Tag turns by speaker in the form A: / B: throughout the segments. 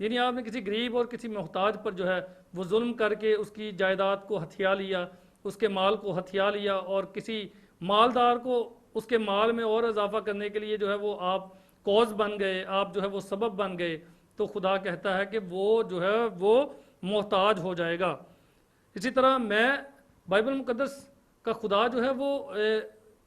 A: یعنی آپ نے کسی غریب اور کسی محتاج پر جو ہے وہ ظلم کر کے اس کی جائیداد کو ہتھیا لیا، اس کے مال کو ہتھیا لیا، اور کسی مالدار کو اس کے مال میں اور اضافہ کرنے کے لیے جو ہے وہ آپ کوز بن گئے، آپ جو ہے وہ سبب بن گئے، تو خدا کہتا ہے کہ وہ جو ہے وہ محتاج ہو جائے گا۔ اسی طرح بائبل مقدس کا خدا جو ہے وہ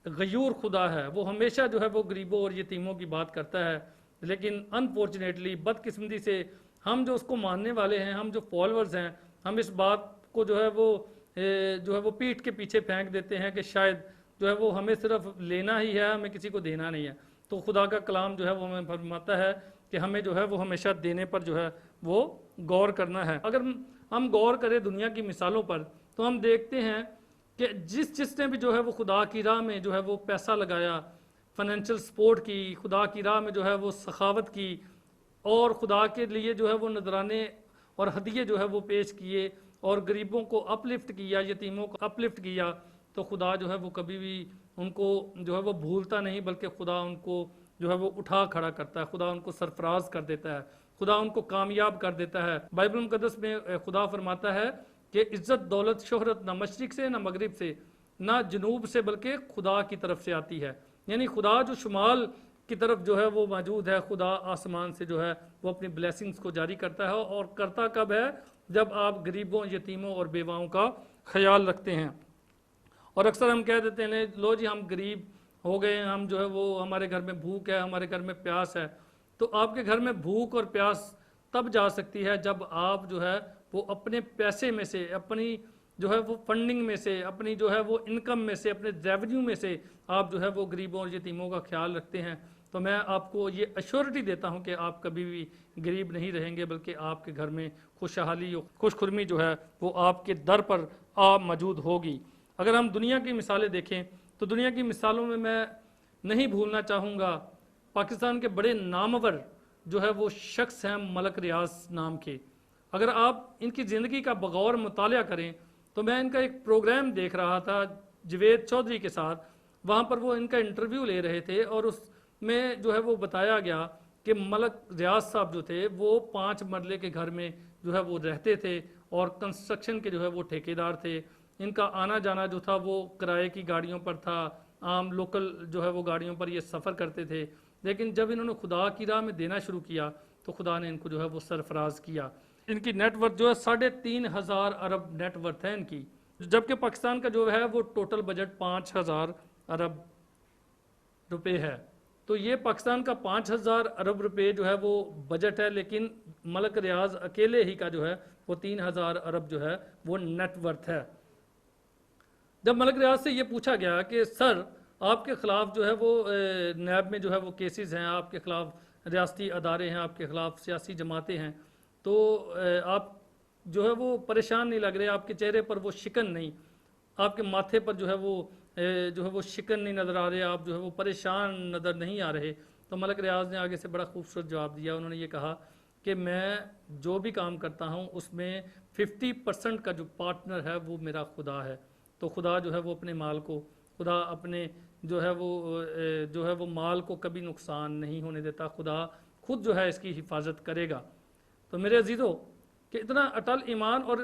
A: غیور خدا ہے، وہ ہمیشہ جو ہے وہ غریبوں اور یتیموں کی بات کرتا ہے، لیکن انفارچونیٹلی بدقسمتی سے ہم جو اس کو ماننے والے ہیں، ہم جو فالورز ہیں، ہم اس بات کو جو ہے وہ پیٹھ کے پیچھے پھینک دیتے ہیں کہ شاید جو ہے وہ ہمیں صرف لینا ہی ہے، ہمیں کسی کو دینا نہیں ہے۔ تو خدا کا کلام جو ہے وہ ہمیں فرماتا ہے کہ ہمیں جو ہے وہ ہمیشہ دینے پر جو ہے وہ غور کرنا ہے۔ اگر ہم غور کریں دنیا کی مثالوں پر تو ہم دیکھتے ہیں کہ جس نے بھی جو ہے وہ خدا کی راہ میں جو ہے وہ پیسہ لگایا، فائنینشیل سپورٹ کی، خدا کی راہ میں جو ہے وہ سخاوت کی، اور خدا کے لیے جو ہے وہ نذرانے اور ہدیے جو ہے وہ پیش کیے، اور غریبوں کو اپلفٹ کیا، یتیموں کو اپلفٹ کیا، تو خدا جو ہے وہ کبھی بھی ان کو جو ہے وہ بھولتا نہیں، بلکہ خدا ان کو جو ہے وہ اٹھا کھڑا کرتا ہے، خدا ان کو سرفراز کر دیتا ہے، خدا ان کو کامیاب کر دیتا ہے۔ بائبل مقدس میں خدا فرماتا ہے کہ عزت دولت شہرت نہ مشرق سے نہ مغرب سے نہ جنوب سے بلکہ خدا کی طرف سے آتی ہے۔ یعنی خدا جو شمال کی طرف جو ہے وہ موجود ہے، خدا آسمان سے جو ہے وہ اپنی بلیسنگز کو جاری کرتا ہے، اور کرتا کب ہے؟ جب آپ غریبوں، یتیموں اور بیواؤں کا خیال رکھتے ہیں۔ اور اکثر ہم کہہ دیتے ہیں لو جی ہم غریب ہو گئے ہیں، ہم جو ہے وہ ہمارے گھر میں بھوک ہے، ہمارے گھر میں پیاس ہے۔ تو آپ کے گھر میں بھوک اور پیاس تب جا سکتی ہے جب آپ جو ہے وہ اپنے پیسے میں سے، اپنی جو ہے وہ فنڈنگ میں سے، اپنی جو ہے وہ انکم میں سے، اپنے ریونیو میں سے آپ جو ہے وہ غریبوں اور یتیموں کا خیال رکھتے ہیں۔ تو میں آپ کو یہ ایشورٹی دیتا ہوں کہ آپ کبھی بھی غریب نہیں رہیں گے، بلکہ آپ کے گھر میں خوشحالی اور خوش خرمی جو ہے وہ آپ کے در پر موجود ہوگی۔ اگر ہم دنیا کی مثالیں دیکھیں تو دنیا کی مثالوں میں نہیں بھولنا چاہوں گا پاکستان کے بڑے نامور جو ہے وہ شخص ہیں ملک ریاض نام کے۔ اگر آپ ان کی زندگی کا بغور مطالعہ کریں تو میں ان کا ایک پروگرام دیکھ رہا تھا جوید چودھری کے ساتھ، وہاں پر وہ ان کا انٹرویو لے رہے تھے، اور اس میں جو ہے وہ بتایا گیا کہ ملک ریاض صاحب جو تھے وہ 5 مرلے کے گھر میں جو ہے وہ رہتے تھے، اور کنسٹرکشن کے جو ہے وہ ٹھیکیدار تھے۔ ان کا آنا جانا جو تھا وہ کرائے کی گاڑیوں پر تھا، عام لوکل جو ہے وہ گاڑیوں پر یہ سفر کرتے تھے، لیکن جب انہوں نے خدا کی راہ میں دینا شروع کیا تو خدا نے ان کو جو ہے وہ سرفراز کیا۔ ان کی نیٹ ورتھ جو ہے 3,500 ارب نیٹ ورتھ ہے ان کی، جبکہ پاکستان کا جو ہے وہ ٹوٹل بجٹ 5,000 ارب روپے ہے۔ تو یہ پاکستان کا 5,000 ارب روپے جو ہے وہ بجٹ ہے، لیکن ملک ریاض اکیلے ہی کا جو ہے وہ 3,000 ارب جو ہے وہ نیٹ ورتھ ہے۔ جب ملک ریاض سے یہ پوچھا گیا کہ سر آپ کے خلاف جو ہے وہ نیب میں جو ہے وہ کیسز ہیں، آپ کے خلاف ریاستی ادارے ہیں، آپ کے خلاف سیاسی جماعتیں ہیں، تو آپ جو ہے وہ پریشان نہیں لگ رہے، آپ کے چہرے پر وہ شکن نہیں، آپ کے ماتھے پر جو ہے وہ شکن نہیں نظر آ رہے، آپ جو ہے وہ پریشان نظر نہیں آ رہے۔ تو ملک ریاض نے آگے سے بڑا خوبصورت جواب دیا، انہوں نے یہ کہا کہ میں جو بھی کام کرتا ہوں اس میں 50% کا جو پارٹنر ہے وہ میرا خدا ہے۔ تو خدا جو ہے وہ اپنے مال کو، خدا اپنے جو ہے وہ مال کو کبھی نقصان نہیں ہونے دیتا، خدا خود جو ہے اس کی حفاظت کرے گا۔ تو میرے عزیزو کہ اتنا اٹل ایمان، اور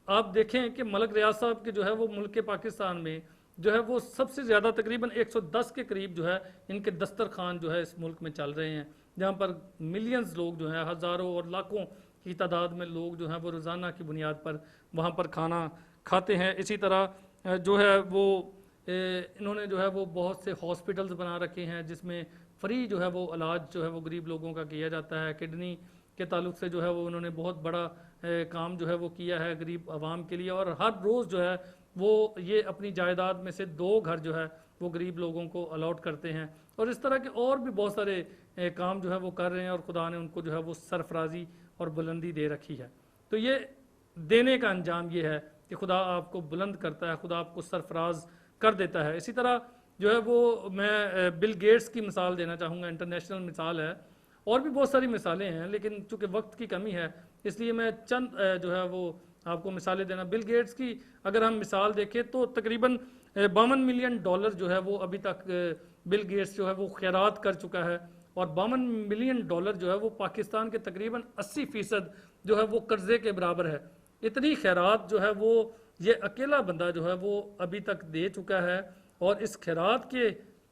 A: آپ دیکھیں کہ ملک ریاض صاحب کے جو ہے وہ ملک پاکستان میں جو ہے وہ سب سے زیادہ تقریباً 110 کے قریب جو ہے ان کے دسترخوان جو ہے اس ملک میں چل رہے ہیں، جہاں پر ملینز لوگ جو ہیں، ہزاروں اور لاکھوں کی تعداد میں لوگ جو ہیں وہ روزانہ کی بنیاد پر وہاں پر کھانا کھاتے ہیں۔ اسی طرح جو ہے وہ انہوں نے جو ہے وہ بہت سے ہاسپٹلز بنا رکھے ہیں جس میں فری جو ہے وہ علاج جو ہے وہ غریب لوگوں کا کیا جاتا ہے۔ کڈنی کے تعلق سے جو ہے وہ انہوں نے بہت بڑا کام جو ہے وہ کیا ہے غریب عوام کے لیے، اور ہر روز جو ہے وہ یہ اپنی جائیداد میں سے 2 گھر جو ہے وہ غریب لوگوں کو الاٹ کرتے ہیں، اور اس طرح کے اور بھی بہت سارے کام جو ہے وہ کر رہے ہیں، اور خدا نے ان کو جو ہے وہ سرفرازی اور بلندی دے رکھی ہے۔ تو یہ دینے کا انجام یہ ہے کہ خدا آپ کو بلند کرتا ہے، خدا آپ کو سرفراز کر دیتا ہے۔ اسی طرح جو ہے وہ میں بل گیٹس کی مثال دینا چاہوں گا، انٹرنیشنل مثال ہے، اور بھی بہت ساری مثالیں ہیں، لیکن چونکہ وقت کی کمی ہے اس لیے میں چند جو ہے وہ آپ کو مثالیں دینا۔ بل گیٹس کی اگر ہم مثال دیکھیں تو تقریباً $52 ملین جو ہے وہ ابھی تک بل گیٹس جو ہے وہ خیرات کر چکا ہے، اور 52 ملین ڈالر جو ہے وہ پاکستان کے تقریباً 80% جو ہے وہ قرضے کے برابر ہے۔ اتنی خیرات جو ہے وہ یہ اکیلا بندہ جو ہے وہ ابھی تک دے چکا ہے، اور اس خیرات کے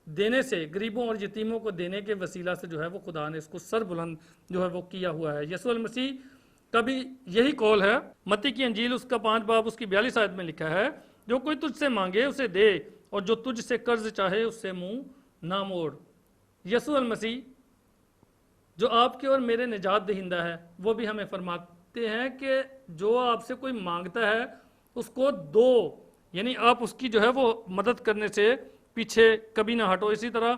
A: دینے سے، غریبوں اور یتیموں کو دینے کے وسیلہ سے جو ہے وہ خدا نے اس کو سر بلند جو ہے وہ کیا ہوا ہے۔ یسوع المسیح کا بھی یہی قول ہے، متی کی انجیل اس کا 5 باب اس کی 42 آیت میں لکھا ہے، جو کوئی تجھ سے مانگے اسے دے، اور جو تجھ سے قرض چاہے اس سے منہ نہ موڑ۔ یسوع المسیح جو آپ کے اور میرے نجات دہندہ ہے، وہ بھی ہمیں فرماتے ہیں کہ جو آپ سے کوئی مانگتا ہے اس کو دو، یعنی آپ اس کی جو ہے وہ مدد کرنے سے پیچھے کبھی نہ ہٹو۔ اسی طرح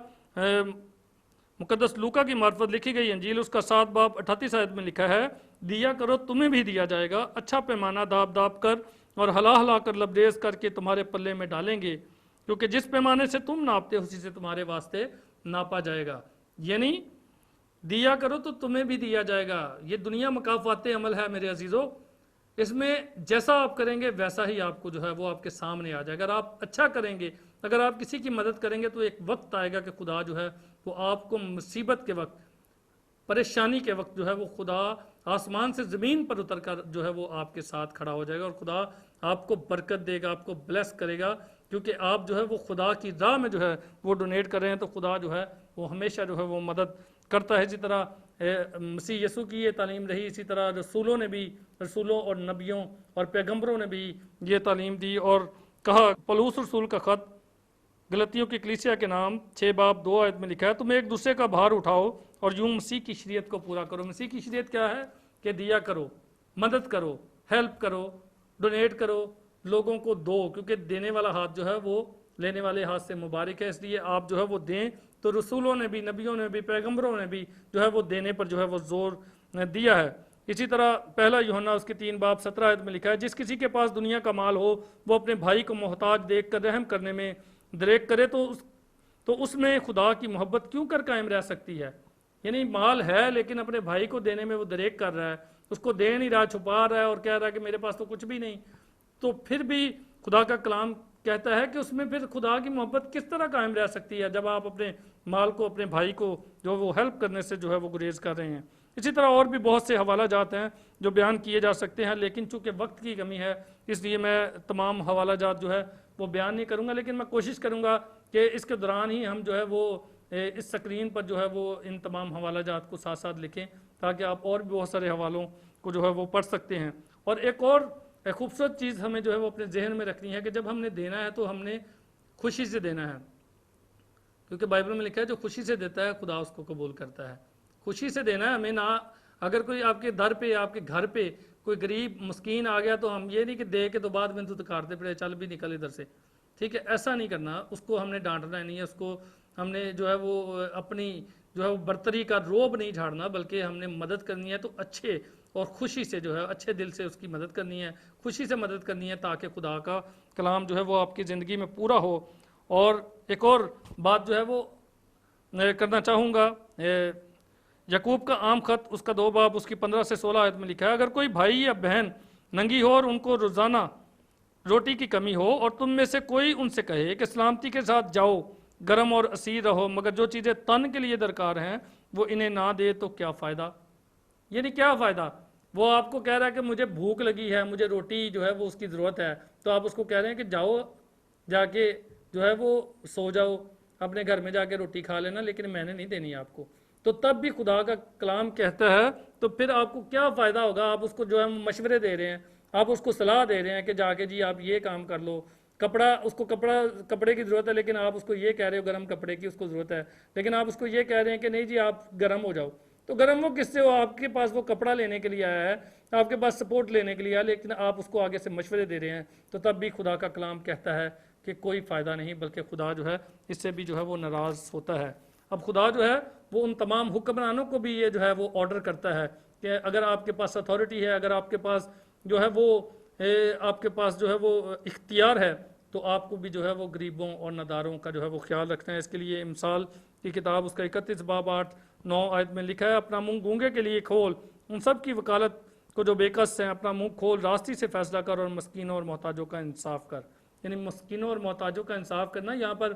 A: مقدس لوکا کی معرفت لکھی گئی انجیل اس کا 7 باب 38 آیت میں لکھا ہے، دیا کرو تمہیں بھی دیا جائے گا، اچھا پیمانہ داب داب کر اور ہلا ہلا کر لبریز کر کے تمہارے پلے میں ڈالیں گے، کیونکہ جس پیمانے سے تم ناپتے اسی سے تمہارے واسطے ناپا جائے گا۔ یعنی دیا کرو تو تمہیں بھی دیا جائے گا۔ یہ دنیا مکافات عمل ہے میرے عزیزو، اس میں جیسا آپ کریں گے ویسا ہی آپ کو جو ہے وہ آپ کے سامنے آ جائے گا۔ اگر آپ اچھا کریں گے، اگر آپ کسی کی مدد کریں گے، تو ایک وقت آئے گا کہ خدا جو ہے وہ آپ کو مصیبت کے وقت، پریشانی کے وقت جو ہے وہ خدا آسمان سے زمین پر اتر کر جو ہے وہ آپ کے ساتھ کھڑا ہو جائے گا، اور خدا آپ کو برکت دے گا، آپ کو بلیس کرے گا، کیونکہ آپ جو ہے وہ خدا کی راہ میں جو ہے وہ ڈونیٹ کر رہے ہیں۔ تو خدا جو ہے وہ ہمیشہ جو ہے وہ مدد کرتا ہے۔ اسی طرح مسیح یسوع کی یہ تعلیم رہی، اسی طرح رسولوں نے بھی، رسولوں اور نبیوں اور پیغمبروں نے بھی یہ تعلیم دی، اور کہا، پولس رسول کا خط غلطیوں کی کلیسیا کے نام 6 باب 2 آیت میں لکھا ہے، تم ایک دوسرے کا بھار اٹھاؤ اور یوں مسیح کی شریعت کو پورا کرو۔ مسیح کی شریعت کیا ہے؟ کہ دیا کرو، مدد کرو، ہیلپ کرو، ڈونیٹ کرو، لوگوں کو دو، کیونکہ دینے والا ہاتھ جو ہے وہ لینے والے ہاتھ سے مبارک ہے، اس لیے آپ جو ہے وہ دیں۔ تو رسولوں نے بھی، نبیوں نے بھی، پیغمبروں نے بھی جو ہے وہ دینے پر جو ہے وہ زور دیا ہے۔ اسی طرح پہلا یوحنا اس کے 3 باب 17 آیت میں لکھا ہے، جس کسی کے پاس دنیا کا مال ہو وہ اپنے بھائی کو محتاج دیکھ کر رحم کرنے میں دریغ کرے، تو اس میں خدا کی محبت کیوں کر قائم رہ سکتی ہے؟ یعنی مال ہے لیکن اپنے بھائی کو دینے میں وہ دریغ کر رہا ہے، اس کو دے نہیں رہا، چھپا رہا ہے اور کہہ رہا ہے کہ میرے پاس تو کچھ بھی نہیں، تو پھر بھی خدا کا کلام کہتا ہے کہ اس میں پھر خدا کی محبت کس طرح قائم رہ سکتی ہے جب آپ اپنے مال کو، اپنے بھائی کو جو وہ ہیلپ کرنے سے جو ہے وہ گریز کر رہے ہیں۔ اسی طرح اور بھی بہت سے حوالہ جات ہیں جو بیان کیے جا سکتے ہیں، لیکن چونکہ وقت کی کمی ہے اس لیے میں تمام حوالہ جات جو ہے وہ بیان نہیں کروں گا، لیکن میں کوشش کروں گا کہ اس کے دوران ہی ہم جو ہے وہ اس سکرین پر جو ہے وہ ان تمام حوالہ جات کو ساتھ ساتھ لکھیں، تاکہ آپ اور بھی بہت سارے حوالوں کو جو ہے وہ پڑھ سکتے ہیں۔ اور ایک اور خوبصورت چیز ہمیں جو ہے وہ اپنے ذہن میں رکھنی ہے کہ جب ہم نے دینا ہے تو ہم نے خوشی سے دینا ہے، کیونکہ بائبل میں لکھا ہے جو خوشی سے دیتا ہے خدا اس کو قبول کرتا ہے۔ خوشی سے دینا ہے ہمیں، نہ اگر کوئی آپ کے در پہ، آپ کے گھر پہ کوئی غریب مسکین آ گیا تو ہم یہ نہیں کہ دے کے تو بعد میں تو دکارتے پڑے چل بھی نکل ادھر سے، ٹھیک ہے، ایسا نہیں کرنا، اس کو ہم نے ڈانٹنا نہیں ہے، اس کو ہم نے جو ہے وہ اپنی جو ہے وہ برتری کا روب نہیں جھاڑنا، بلکہ ہم نے مدد کرنی ہے تو اچھے اور خوشی سے جو ہے اچھے دل سے اس کی مدد کرنی ہے، خوشی سے مدد کرنی ہے، تاکہ خدا کا کلام جو ہے وہ آپ کی زندگی میں پورا ہو۔ اور ایک اور بات جو ہے وہ کرنا چاہوں گا، یعقوب کا عام خط اس کا 2 باب اس کی 15 سے 16 آیت میں لکھا ہے، اگر کوئی بھائی یا بہن ننگی ہو اور ان کو روزانہ روٹی کی کمی ہو اور تم میں سے کوئی ان سے کہے کہ سلامتی کے ساتھ جاؤ، گرم اور اسیر رہو، مگر جو چیزیں تن کے لیے درکار ہیں وہ انہیں نہ دے تو کیا فائدہ؟ یعنی کیا فائدہ؟ وہ آپ کو کہہ رہا ہے کہ مجھے بھوک لگی ہے، مجھے روٹی جو ہے وہ اس کی ضرورت ہے، تو آپ اس کو کہہ رہے ہیں کہ جاؤ جا کے جو ہے وہ سو جاؤ، اپنے گھر میں جا کے روٹی کھا لینا، لیکن میں نے نہیں دینی آپ کو۔ تو تب بھی خدا کا کلام کہتا ہے تو پھر آپ کو کیا فائدہ ہوگا؟ آپ اس کو جو ہے مشورے دے رہے ہیں، آپ اس کو صلاح دے رہے ہیں کہ جا کے جی آپ یہ کام کر لو، اس کو کپڑے کی ضرورت ہے لیکن آپ اس کو یہ کہہ رہے ہو گرم کپڑے کی اس کو ضرورت ہے، لیکن آپ اس کو یہ کہہ رہے ہیں کہ نہیں جی آپ گرم ہو جاؤ، تو گرم وہ کس سے ہو؟ آپ کے پاس وہ کپڑا لینے کے لیے آیا ہے، آپ کے پاس سپورٹ لینے کے لیے آیا، لیکن آپ اس کو آگے سے مشورے دے رہے ہیں، تو تب بھی خدا کا کلام کہتا ہے کہ کوئی فائدہ نہیں، بلکہ خدا جو ہے اس سے بھی جو ہے وہ ناراض ہوتا ہے۔ اب خدا جو ہے وہ ان تمام حکمرانوں کو بھی یہ جو ہے وہ آرڈر کرتا ہے کہ اگر آپ کے پاس اتھارٹی ہے، اگر آپ کے پاس جو ہے وہ آپ کے پاس جو ہے وہ اختیار ہے، تو آپ کو بھی جو ہے وہ غریبوں اور نداروں کا جو ہے وہ خیال رکھنا ہے۔ اس کے لیے امثال کی کتاب اس کا 31 باب 8-9 آیت میں لکھا ہے، اپنا منہ گونگے کے لیے کھول، ان سب کی وکالت کو جو بے کس ہیں، اپنا منہ کھول، راستی سے فیصلہ کر اور مسکینوں اور محتاجوں کا انصاف کر۔ یعنی مسکینوں اور محتاجوں کا انصاف کرنا، یہاں پر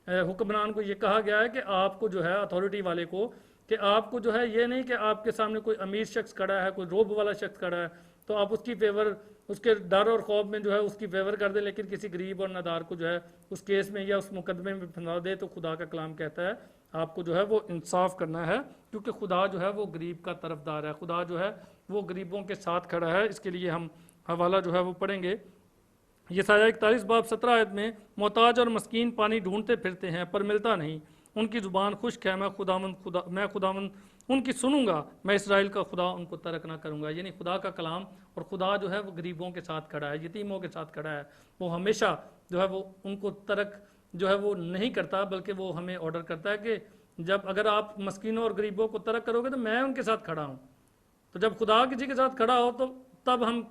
A: حکمران کو یہ کہا گیا ہے کہ آپ کو جو ہے اتھارٹی والے کو کہ آپ کو جو ہے یہ نہیں کہ آپ کے سامنے کوئی امیر شخص کھڑا ہے، کوئی روب والا شخص کھڑا ہے تو آپ اس کی فیور، اس کے ڈر اور خوف میں جو ہے اس کی فیور کر دیں، لیکن کسی غریب اور نادار کو جو ہے اس کیس میں یا اس مقدمے میں پھنسا دے. تو خدا کا کلام کہتا ہے آپ کو جو ہے وہ انصاف کرنا ہے، کیونکہ خدا جو ہے وہ غریب کا طرفدار ہے، خدا جو ہے وہ غریبوں کے ساتھ کھڑا ہے. اس کے لیے ہم حوالہ جو ہے وہ پڑھیں گے. یسایہ 41 باب 17 آیت میں، محتاج اور مسکین پانی ڈھونڈتے پھرتے ہیں پر ملتا نہیں، ان کی زبان خشک ہے، میں خداوند ان کی سنوں گا، میں اسرائیل کا خدا ان کو ترک نہ کروں گا. یعنی خدا کا کلام، اور خدا جو ہے وہ غریبوں کے ساتھ کھڑا ہے، یتیموں کے ساتھ کھڑا ہے. وہ ہمیشہ جو ہے وہ ان کو ترک جو ہے وہ نہیں کرتا، بلکہ وہ ہمیں آرڈر کرتا ہے کہ جب اگر آپ مسکینوں اور غریبوں کو ترک کرو گے تو میں ان کے ساتھ کھڑا ہوں. تو جب خدا کسی کے ساتھ کھڑا ہو تو تب ہم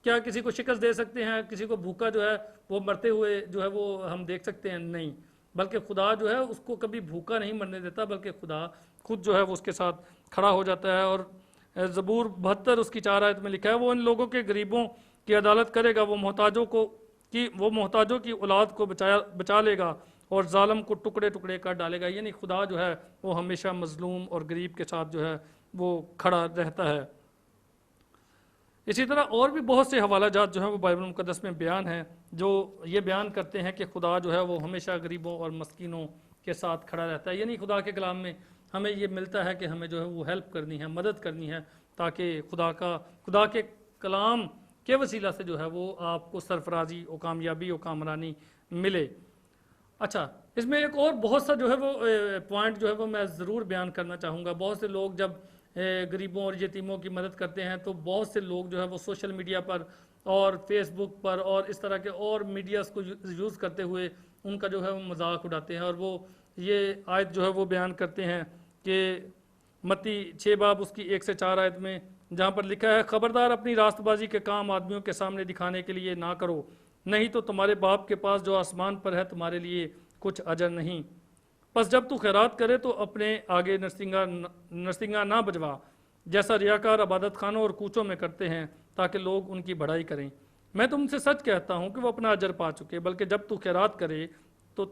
A: کیا کسی کو شکست دے سکتے ہیں؟ کسی کو بھوکا جو ہے وہ مرتے ہوئے جو ہے وہ ہم دیکھ سکتے ہیں؟ نہیں. بلکہ خدا جو ہے اس کو کبھی بھوکا نہیں مرنے دیتا، بلکہ خدا خود جو ہے وہ اس کے ساتھ کھڑا ہو جاتا ہے. اور زبور 72 اس کی 4 آیت میں لکھا ہے، وہ ان لوگوں کے غریبوں کی عدالت کرے گا، وہ محتاجوں کی اولاد کو بچا لے گا اور ظالم کو ٹکڑے ٹکڑے کر ڈالے گا. یعنی خدا جو ہے وہ ہمیشہ مظلوم اور غریب کے ساتھ جو ہے وہ کھڑا رہتا ہے. اسی طرح اور بھی بہت سے حوالہ جات جو ہیں وہ بائبل مقدس میں بیان ہیں جو یہ بیان کرتے ہیں کہ خدا جو ہے وہ ہمیشہ غریبوں اور مسکینوں کے ساتھ کھڑا رہتا ہے. یعنی خدا کے کلام میں ہمیں یہ ملتا ہے کہ ہمیں جو ہے وہ ہیلپ کرنی ہے، مدد کرنی ہے، تاکہ خدا کے کلام کے وسیلہ سے جو ہے وہ آپ کو سرفرازی اور کامیابی اور کامرانی ملے. اچھا، اس میں ایک اور بہت سا جو ہے وہ پوائنٹ جو ہے وہ میں ضرور بیان کرنا چاہوں گا. بہت سے لوگ جب غریبوں اور یتیموں کی مدد کرتے ہیں تو بہت سے لوگ جو ہے وہ سوشل میڈیا پر اور فیس بک پر اور اس طرح کے اور میڈیاز کو یوز کرتے ہوئے ان کا جو ہے وہ مذاق اڑاتے ہیں، اور وہ یہ آیت جو ہے وہ بیان کرتے ہیں کہ متی 6 باب اس کی 1 سے 4 آیت میں، جہاں پر لکھا ہے، خبردار اپنی راست بازی کے کام آدمیوں کے سامنے دکھانے کے لیے نہ کرو، نہیں تو تمہارے باپ کے پاس جو آسمان پر ہے تمہارے لیے کچھ اجر نہیں. پس جب تو خیرات کرے تو اپنے آگے نرسنگا نہ بجوا، جیسا ریاکار عبادت خانوں اور کوچوں میں کرتے ہیں، تاکہ لوگ ان کی بڑائی کریں. میں تم سے سچ کہتا ہوں کہ وہ اپنا اجر پا چکے. بلکہ جب تو خیرات کرے تو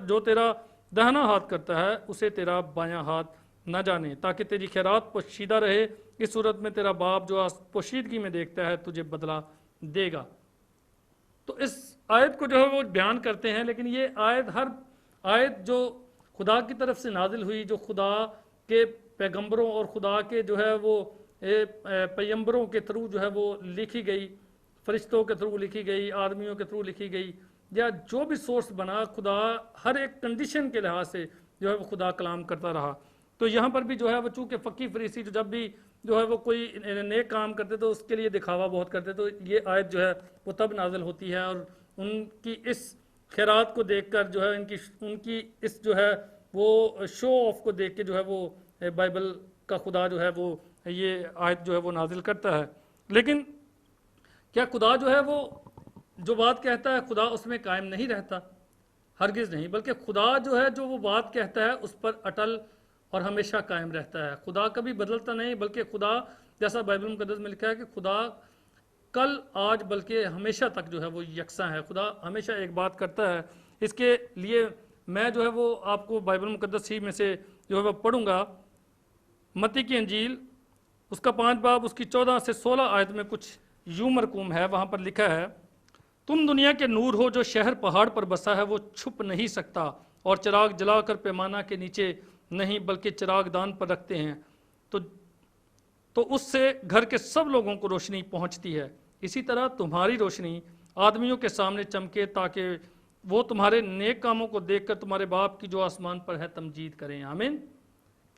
A: جو تیرا دہنا ہاتھ کرتا ہے اسے تیرا بایاں ہاتھ نہ جانے، تاکہ تیری خیرات پوشیدہ رہے. اس صورت میں تیرا باپ جو پوشیدگی میں دیکھتا ہے تجھے بدلہ دے گا. تو اس آیت کو جو ہے وہ بیان کرتے ہیں، لیکن یہ ہر آیت جو خدا کی طرف سے نازل ہوئی، جو خدا کے پیغمبروں اور خدا کے جو ہے وہ پیغمبروں کے تھرو جو ہے وہ لکھی گئی، فرشتوں کے تھرو لکھی گئی، آدمیوں کے تھرو لکھی گئی، یا جو بھی سورس بنا، خدا ہر ایک کنڈیشن کے لحاظ سے جو ہے وہ خدا کلام کرتا رہا. تو یہاں پر بھی جو ہے وہ چونکہ فقی فریسی جب بھی جو ہے وہ کوئی نیک کام کرتے تو اس کے لیے دکھاوا بہت کرتے، تو یہ آیت جو ہے وہ تب نازل ہوتی ہے. اور ان کی اس خیرات کو دیکھ کر جو ہے ان کی اس جو ہے وہ شو آف کو دیکھ کے جو ہے وہ بائبل کا خدا جو ہے وہ یہ آیت جو ہے وہ نازل کرتا ہے. لیکن کیا خدا جو ہے وہ جو بات کہتا ہے خدا اس میں قائم نہیں رہتا؟ ہرگز نہیں، بلکہ خدا جو ہے جو وہ بات کہتا ہے اس پر اٹل اور ہمیشہ قائم رہتا ہے. خدا کبھی بدلتا نہیں، بلکہ خدا جیسا بائبل مقدس میں لکھا ہے کہ خدا کل آج بلکہ ہمیشہ تک جو ہے وہ یکساں ہے. خدا ہمیشہ ایک بات کرتا ہے. اس کے لیے میں جو ہے وہ آپ کو بائبل مقدس ہی میں سے جو ہے وہ پڑھوں گا. متی کی انجیل اس کا 5 باب اس کی 14 سے 16 آیت میں کچھ یوں مرقوم ہے. وہاں پر لکھا ہے، تم دنیا کے نور ہو، جو شہر پہاڑ پر بسا ہے وہ چھپ نہیں سکتا، اور چراغ جلا کر پیمانہ کے نیچے نہیں بلکہ چراغ دان پر رکھتے ہیں، تو اس سے گھر کے سب لوگوں کو روشنی پہنچتی ہے. اسی طرح تمہاری روشنی آدمیوں کے سامنے چمکے، تاکہ وہ تمہارے نیک کاموں کو دیکھ کر تمہارے باپ کی جو آسمان پر ہے تمجید کریں. آمین.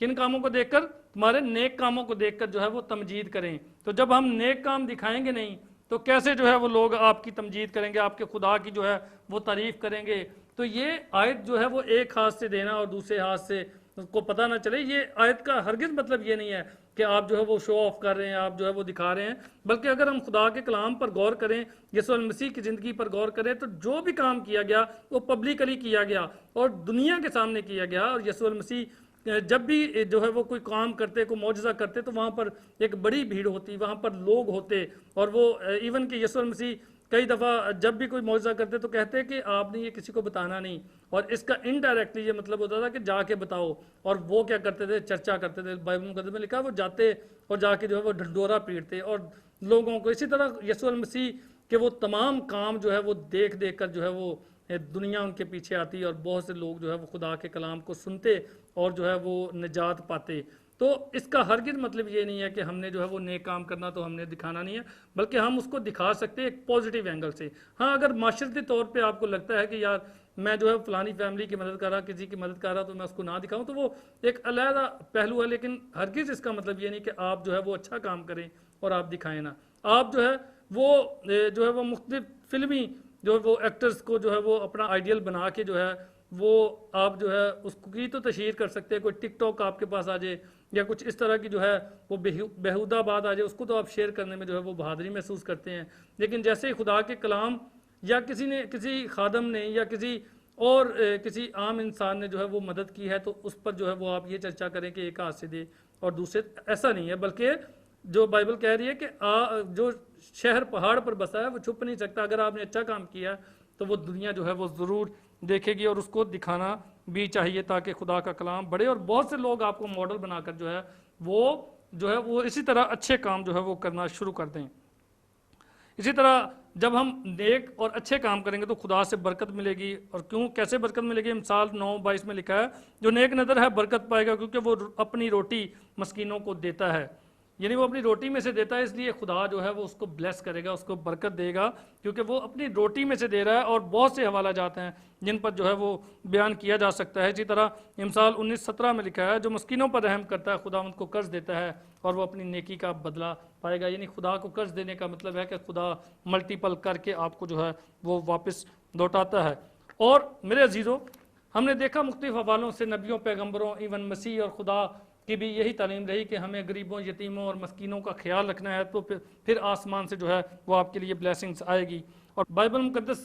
A: کن کاموں کو دیکھ کر؟ تمہارے نیک کاموں کو دیکھ کر جو ہے وہ تمجید کریں. تو جب ہم نیک کام دکھائیں گے نہیں تو کیسے جو ہے وہ لوگ آپ کی تمجید کریں گے، آپ کے خدا کی جو ہے وہ تعریف کریں گے؟ تو یہ آیت جو ہے وہ ایک ہاتھ سے دینا اور دوسرے ہاتھ سے کو پتہ نہ چلے، یہ آیت کا ہرگز مطلب یہ نہیں ہے کہ آپ جو ہے وہ شو آف کر رہے ہیں، آپ جو ہے وہ دکھا رہے ہیں. بلکہ اگر ہم خدا کے کلام پر غور کریں، یسوع المسیح کی زندگی پر غور کریں، تو جو بھی کام کیا گیا وہ پبلکلی کیا گیا اور دنیا کے سامنے کیا گیا. اور یسوع المسیح جب بھی جو ہے وہ کوئی کام کرتے، کوئی معجزہ کرتے، تو وہاں پر ایک بڑی بھیڑ ہوتی، وہاں پر لوگ ہوتے. اور وہ ایون کہ یسوع المسیح کئی دفعہ جب بھی کوئی معجزہ کرتے تو کہتے کہ آپ نے یہ کسی کو بتانا نہیں، اور اس کا انڈائریکٹلی یہ مطلب ہوتا تھا کہ جا کے بتاؤ، اور وہ کیا کرتے تھے، چرچا کرتے تھے۔ بائبل مقدس میں لکھا وہ جاتے اور جا کے جو ہے وہ ڈھنڈورا پیٹتے اور لوگوں کو، اسی طرح یسوع المسیح کہ وہ تمام کام جو ہے وہ دیکھ دیکھ کر جو ہے وہ دنیا ان کے پیچھے آتی، اور بہت سے لوگ جو ہے وہ خدا کے کلام کو سنتے اور جو ہے وہ نجات پاتے۔ تو اس کا ہرگز مطلب یہ نہیں ہے کہ ہم نے جو ہے وہ نیک کام کرنا تو ہم نے دکھانا نہیں ہے، بلکہ ہم اس کو دکھا سکتے ہیں ایک پازیٹیو اینگل سے۔ ہاں اگر معاشرتی طور پہ آپ کو لگتا ہے کہ یار میں جو ہے فلانی فیملی کی مدد کر رہا، کسی کی مدد کر رہا، تو میں اس کو نہ دکھاؤں، تو وہ ایک علیحدہ پہلو ہے، لیکن ہرگز اس کا مطلب یہ نہیں کہ آپ جو ہے وہ اچھا کام کریں اور آپ دکھائیں نہ۔ آپ جو ہے وہ مختلف فلمی جو وہ ایکٹرز کو جو ہے وہ اپنا آئیڈیل بنا کے جو ہے وہ آپ جو ہے اس کی تو تشہیر کر سکتے ہیں، کوئی ٹک ٹاک آپ کے پاس آ جائے یا کچھ اس طرح کی جو ہے وہ بیہودہ بات آ جائے، اس کو تو آپ شیئر کرنے میں جو ہے وہ بہادری محسوس کرتے ہیں۔ لیکن جیسے ہی خدا کے کلام یا کسی خادم نے یا کسی عام انسان نے جو ہے وہ مدد کی ہے، تو اس پر جو ہے وہ آپ یہ چرچا کریں کہ ایک ہاتھ سے دے اور دوسرے، ایسا نہیں ہے، بلکہ جو بائبل کہہ رہی ہے کہ جو شہر پہاڑ پر بسا ہے وہ چھپ نہیں سکتا۔ اگر آپ نے اچھا کام کیا تو وہ دنیا جو ہے وہ ضرور دیکھے گی، اور اس کو دکھانا بھی چاہیے تاکہ خدا کا کلام بڑھے، اور بہت سے لوگ آپ کو ماڈل بنا کر جو ہے وہ اسی طرح اچھے کام جو ہے وہ کرنا شروع کر دیں۔ اسی طرح جب ہم نیک اور اچھے کام کریں گے تو خدا سے برکت ملے گی، اور کیسے برکت ملے گی؟ مثال 9:22 میں لکھا ہے جو نیک نظر ہے برکت پائے گا، کیونکہ وہ اپنی روٹی مسکینوں کو دیتا ہے۔ یعنی وہ اپنی روٹی میں سے دیتا ہے، اس لیے خدا جو ہے وہ اس کو بلیس کرے گا، اس کو برکت دے گا، کیونکہ وہ اپنی روٹی میں سے دے رہا ہے۔ اور بہت سے حوالہ جات ہیں جن پر جو ہے وہ بیان کیا جا سکتا ہے۔ اسی طرح امثال 19:17 میں لکھا ہے جو مسکینوں پر رحم کرتا ہے خدا ان کو قرض دیتا ہے اور وہ اپنی نیکی کا بدلہ پائے گا۔ یعنی خدا کو قرض دینے کا مطلب ہے کہ خدا ملٹیپل کر کے آپ کو جو ہے وہ واپس لوٹاتا ہے۔ اور میرے عزیزوں، ہم نے دیکھا مختلف حوالوں سے نبیوں، پیغمبروں، ایون مسیح اور خدا کی بھی یہی تعلیم رہی کہ ہمیں غریبوں، یتیموں اور مسکینوں کا خیال رکھنا ہے، تو پھر آسمان سے جو ہے وہ آپ کے لیے بلیسنگز آئے گی۔ اور بائبل مقدس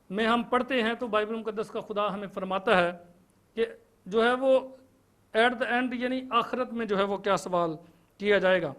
A: میں ہم پڑھتے ہیں تو بائبل مقدس کا خدا ہمیں فرماتا ہے کہ جو ہے وہ ایٹ دا اینڈ، یعنی آخرت میں جو ہے وہ کیا سوال کیا جائے گا۔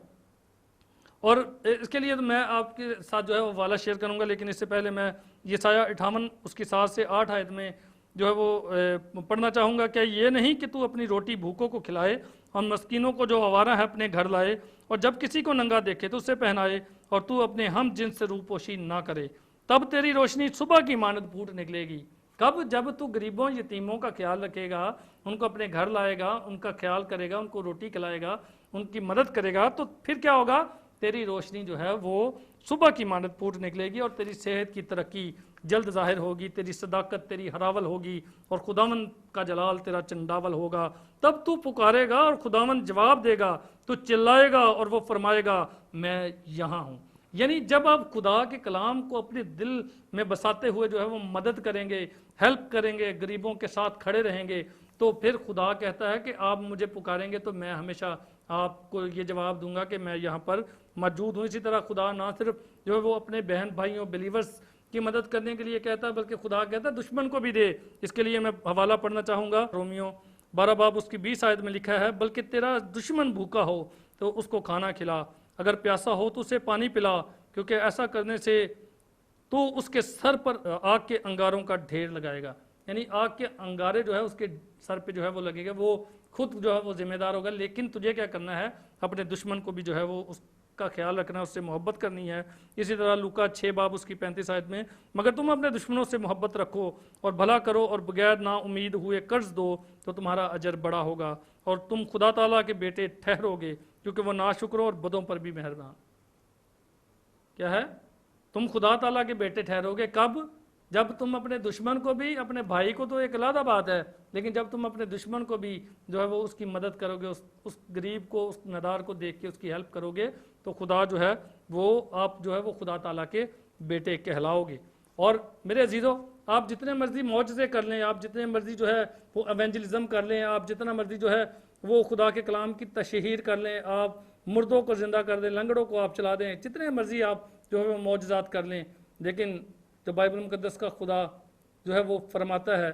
A: اور اس کے لیے تو میں آپ کے ساتھ جو ہے وہ حوالہ شیئر کروں گا، لیکن اس سے پہلے میں یسایہ 58 اس کی 7 سے 8 آیت میں جو ہے وہ پڑھنا چاہوں گا کہ یہ نہیں کہ تو اپنی روٹی بھوکوں کو کھلائے اور مسکینوں کو جو آوارہ ہے اپنے گھر لائے، اور جب کسی کو ننگا دیکھے تو اسے پہنائے، اور تو اپنے ہم جنس سے روپوشی نہ کرے، تب تیری روشنی صبح کی مانند پھوٹ نکلے گی۔ کب؟ جب تو غریبوں، یتیموں کا خیال رکھے گا، ان کو اپنے گھر لائے گا، ان کا خیال کرے گا، ان کو روٹی کھلائے گا، ان کی مدد کرے گا، تو پھر کیا ہوگا؟ تیری روشنی جو ہے وہ صبح کی مانند پھوٹ نکلے گی، اور تیری صحت کی ترقی جلد ظاہر ہوگی، تیری صداقت تیری ہراول ہوگی، اور خداوند کا جلال تیرا چنداول ہوگا۔ تب تو پکارے گا اور خداوند جواب دے گا، تو چلائے گا اور وہ فرمائے گا میں یہاں ہوں۔ یعنی جب آپ خدا کے کلام کو اپنے دل میں بساتے ہوئے جو ہے وہ مدد کریں گے، ہیلپ کریں گے، غریبوں کے ساتھ کھڑے رہیں گے، تو پھر خدا کہتا ہے کہ آپ مجھے پکاریں گے تو میں ہمیشہ آپ کو یہ جواب دوں گا کہ میں یہاں پر موجود ہوں۔ اسی طرح خدا نہ صرف جو ہے وہ اپنے بہن بھائیوں بلیورز کی مدد کرنے کے لیے کہتا ہے، بلکہ خدا کہتا ہے دشمن کو بھی دے۔ اس کے لیے میں حوالہ پڑھنا چاہوں گا، رومیو 12 باب اس کی 20 آیت میں لکھا ہے بلکہ تیرا دشمن بھوکا ہو تو اس کو کھانا کھلا، اگر پیاسا ہو تو اسے پانی پلا، کیونکہ ایسا کرنے سے تو اس کے سر پر آگ کے انگاروں کا ڈھیر لگائے گا۔ یعنی آگ کے انگارے جو ہے اس کے سر پہ جو ہے وہ لگے گا، وہ خود جو ہے وہ ذمہ دار ہوگا، لیکن تجھے کیا کرنا ہے؟ اپنے دشمن کو بھی جو ہے وہ اس کا خیال رکھنا ہے، اس سے محبت کرنی ہے۔ اسی طرح لوکا 6 باب اس کی 35 آیت میں مگر تم اپنے دشمنوں سے محبت رکھو اور بھلا کرو اور بغیر نا امید ہوئے قرض دو تو تمہارا اجر بڑا ہوگا، اور تم خدا تعالیٰ کے بیٹے ٹھہرو گے، کیونکہ وہ ناشکروں اور بدوں پر بھی مہربان۔ کیا ہے؟ تم خدا تعالیٰ کے بیٹے ٹھہرو گے کب؟ جب تم اپنے دشمن کو بھی، اپنے بھائی کو تو ایک علیحدہ بات ہے، لیکن جب تم اپنے دشمن کو بھی جو ہے وہ اس کی مدد کرو گے، اس غریب کو، اس ندار کو دیکھ کے اس کی ہیلپ کرو گے، تو خدا جو ہے وہ آپ جو ہے وہ خدا تعالیٰ کے بیٹے کہلاؤ گے۔ اور میرے عزیزوں، آپ جتنے مرضی معجزے کر لیں، آپ جتنے مرضی جو ہے وہ ایونجلزم کر لیں، آپ جتنا مرضی جو ہے وہ خدا کے کلام کی تشہیر کر لیں، آپ مردوں کو زندہ کر دیں، لنگڑوں کو آپ چلا دیں، جتنے مرضی آپ جو ہے وہ معجزات کر لیں، لیکن جو بائبل مقدس کا خدا جو ہے وہ فرماتا ہے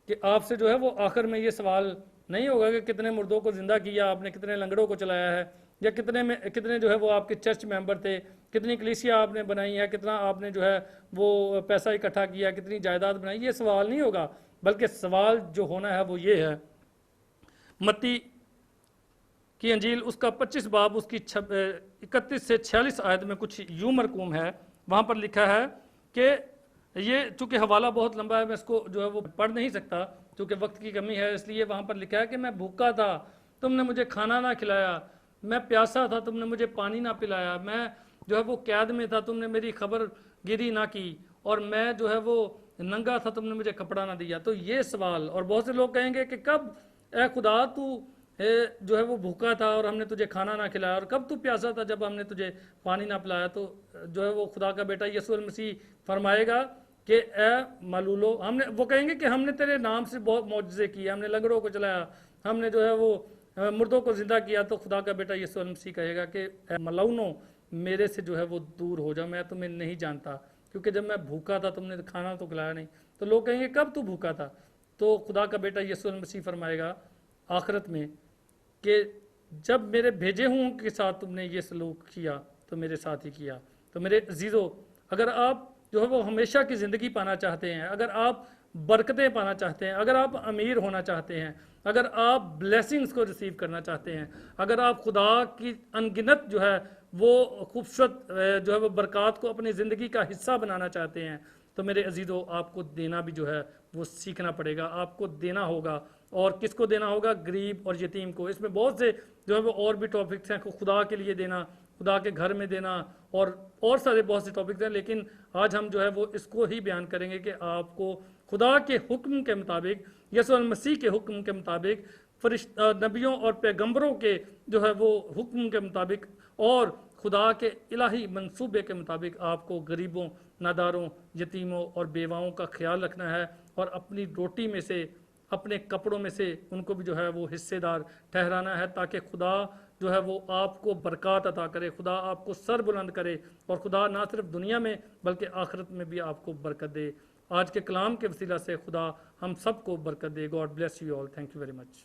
A: کہ آپ سے جو ہے وہ آخر میں یہ سوال نہیں ہوگا کہ کتنے مردوں کو زندہ کیا آپ نے، کتنے لنگڑوں کو چلایا ہے، یا کتنے جو ہے وہ آپ کے چرچ ممبر تھے، کتنی کلیسیا آپ نے بنائی ہے، کتنا آپ نے جو ہے وہ پیسہ اکٹھا کیا، کتنی جائیداد بنائی، یہ سوال نہیں ہوگا، بلکہ سوال جو ہونا ہے وہ یہ ہے۔ متی کی انجیل اس کا 25 باب اس کی 31 سے 46 آیت میں کچھ یوں مرقوم ہے، وہاں پر لکھا ہے کہ یہ چونکہ حوالہ بہت لمبا ہے، میں اس کو جو ہے وہ پڑھ نہیں سکتا چونکہ وقت کی کمی ہے، اس لیے وہاں پر لکھا ہے کہ میں بھوکا تھا، تم نے مجھے کھانا نہ کھلایا، میں پیاسا تھا، تم نے مجھے پانی نہ پلایا، میں جو ہے وہ قید میں تھا، تم نے میری خبر گیری نہ کی، اور میں جو ہے وہ ننگا تھا، تم نے مجھے کپڑا نہ دیا۔ تو یہ سوال، اور بہت سے لوگ کہیں گے کہ کب اے خدا تو جو ہے وہ بھوکا تھا اور ہم نے تجھے کھانا نہ کھلایا، اور کب تو پیاسا تھا جب ہم نے تجھے پانی نہ پلایا؟ تو جو ہے وہ خدا کا بیٹا یسوع المسیح فرمائے گا کہ اے ملولو، وہ کہیں گے کہ ہم نے تیرے نام سے بہت معجزے کیے، ہم نے لنگڑوں کو چلایا، ہم نے جو ہے وہ مردوں کو زندہ کیا۔ تو خدا کا بیٹا یسوع المسیح کہے گا کہ اے ملونو، میرے سے جو ہے وہ دور ہو جاؤ، میں تمہیں نہیں جانتا، کیونکہ جب میں بھوکا تھا تم نے کھانا تو کھلایا نہیں۔ تو لوگ کہیں گے کب تو بھوکا تھا؟ تو خدا کا بیٹا یسوع المسیح فرمائے گا آخرت میں کہ جب میرے بھیجے ہوں کے ساتھ تم نے یہ سلوک کیا تو میرے ساتھ ہی کیا۔ تو میرے عزیزو، اگر آپ جو ہے وہ ہمیشہ کی زندگی پانا چاہتے ہیں، اگر آپ برکتیں پانا چاہتے ہیں، اگر آپ امیر ہونا چاہتے ہیں، اگر آپ بلیسنگز کو ریسیو کرنا چاہتے ہیں، اگر آپ خدا کی انگنت جو ہے وہ خوبصورت جو ہے وہ برکات کو اپنی زندگی کا حصہ بنانا چاہتے ہیں، تو میرے عزیزو آپ کو دینا بھی جو ہے وہ سیکھنا پڑے گا، آپ کو دینا ہوگا۔ اور کس کو دینا ہوگا؟ غریب اور یتیم کو۔ اس میں بہت سے جو ہے وہ اور بھی ٹاپکس ہیں، خدا کے لیے دینا، خدا کے گھر میں دینا، اور سارے بہت سے ٹاپکس ہیں، لیکن آج ہم جو ہے وہ اس کو ہی بیان کریں گے کہ آپ کو خدا کے حکم کے مطابق، یسوع المسیح کے حکم کے مطابق، نبیوں اور پیغمبروں کے جو ہے وہ حکم کے مطابق اور خدا کے الہی منصوبے کے مطابق آپ کو غریبوں، ناداروں، یتیموں اور بیواؤں کا خیال رکھنا ہے، اور اپنی روٹی میں سے، اپنے کپڑوں میں سے ان کو بھی جو ہے وہ حصے دار ٹھہرانا ہے، تاکہ خدا جو ہے وہ آپ کو برکات عطا کرے، خدا آپ کو سر بلند کرے، اور خدا نہ صرف دنیا میں بلکہ آخرت میں بھی آپ کو برکت دے۔ آج کے کلام کے وسیلہ سے خدا ہم سب کو برکت دے۔ God bless you all, thank you very much.